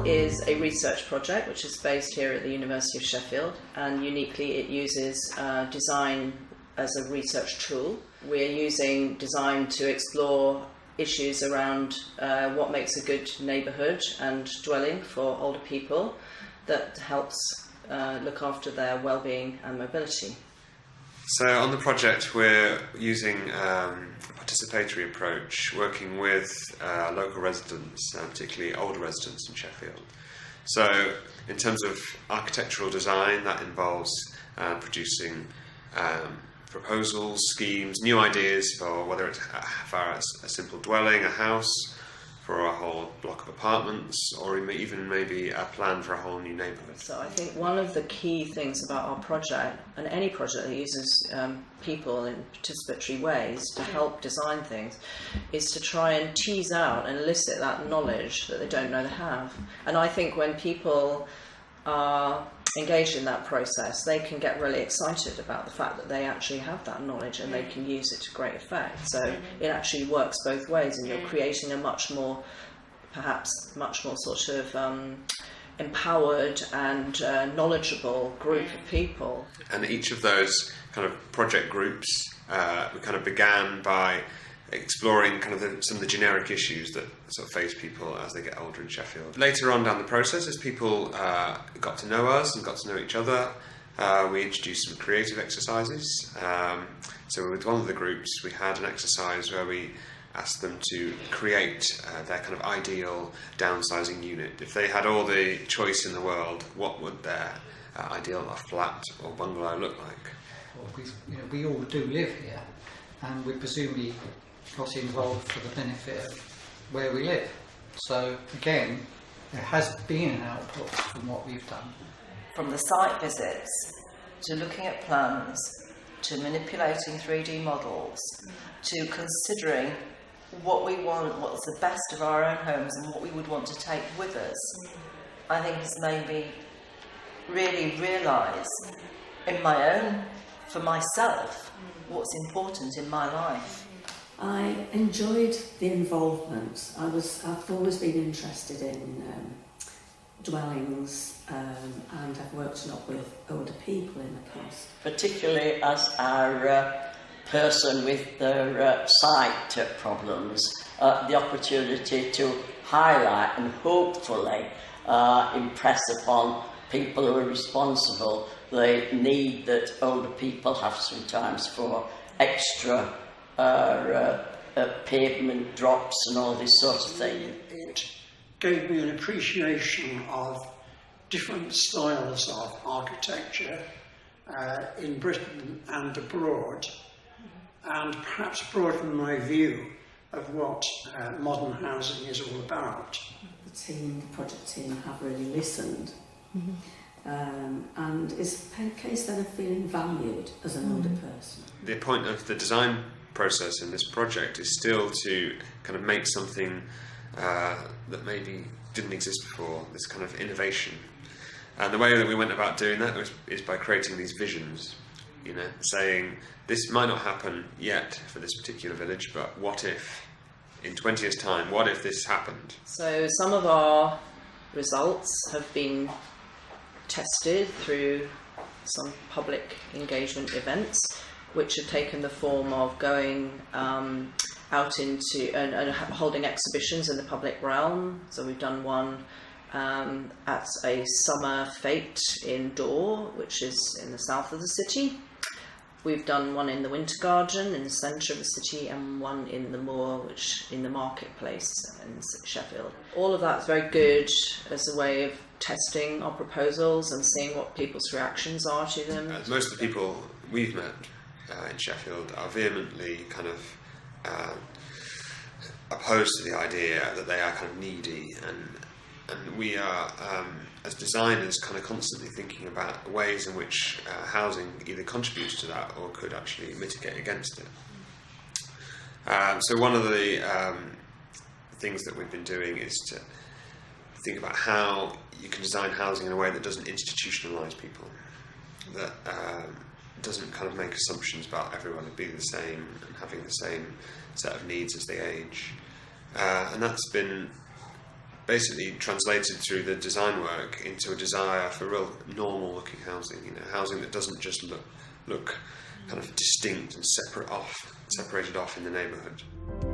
is a research project which is based here at the University of Sheffield, and uniquely it uses design as a research tool. We're using design to explore issues around what makes a good neighbourhood and dwelling for older people that helps look after their well-being and mobility. So on the project we're using a participatory approach, working with local residents, particularly older residents in Sheffield. So in terms of architectural design, that involves producing proposals, schemes, new ideas for whether it's a simple dwelling, a house, for a whole block of apartments, or even maybe a plan for a whole new neighbourhood. So I think one of the key things about our project, and any project that uses people in participatory ways to help design things, is to try and tease out and elicit that knowledge that they don't know they have. And I think when people are engaged in that process, they can get really excited about the fact that they actually have that knowledge and they can use it to great effect. So it actually works both ways, and you're creating a much more sort of empowered and knowledgeable group of people. And each of those kind of project groups, we kind of began by exploring kind of some of the generic issues that sort of face people as they get older in Sheffield. Later on down the process, as people got to know us and got to know each other, we introduced some creative exercises. So with one of the groups, we had an exercise where we asked them to create their kind of ideal downsizing unit. If they had all the choice in the world, what would their ideal flat or bungalow look like? Well, we all do live here, and we presumably got involved for the benefit of where we live. So again, there has been an output from what we've done. From the site visits to looking at plans to manipulating 3D models to considering what we want, what's the best of our own homes and what we would want to take with us, I think has made me really realise for myself, what's important in my life. I enjoyed the involvement. I've always been interested in dwellings, and I've worked a lot with older people in the past. Particularly as our person with their sight problems, the opportunity to highlight and hopefully impress upon people who are responsible the need that older people have sometimes for extra pavement drops and all this sort of thing. It gave me an appreciation of different styles of architecture in Britain and abroad, and perhaps broadened my view of what modern housing is all about. The project team have really listened, and it's a case then of feeling valued as an older person. The point of the design process in this project is still to kind of make something that maybe didn't exist before, this kind of innovation. And the way that we went about doing that is by creating these visions, saying this might not happen yet for this particular village, but what if in 20 years' time, what if this happened? So some of our results have been tested through some public engagement events, which have taken the form of going out into and holding exhibitions in the public realm. So we've done one at a summer fete in Dore, which is in the south of the city. We've done one in the Winter Garden in the centre of the city, and one in the Moor, which in the marketplace in Sheffield. All of that's very good as a way of testing our proposals and seeing what people's reactions are to them. Most of the people we've met in Sheffield are vehemently kind of opposed to the idea that they are kind of needy, and we are as designers kind of constantly thinking about ways in which housing either contributes to that or could actually mitigate against it. So one of the things that we've been doing is to think about how you can design housing in a way that doesn't institutionalise people, that doesn't kind of make assumptions about everyone being the same and having the same set of needs as they age. And that's been basically translated through the design work into a desire for real normal looking housing, housing that doesn't just look kind of distinct and separated off in the neighbourhood.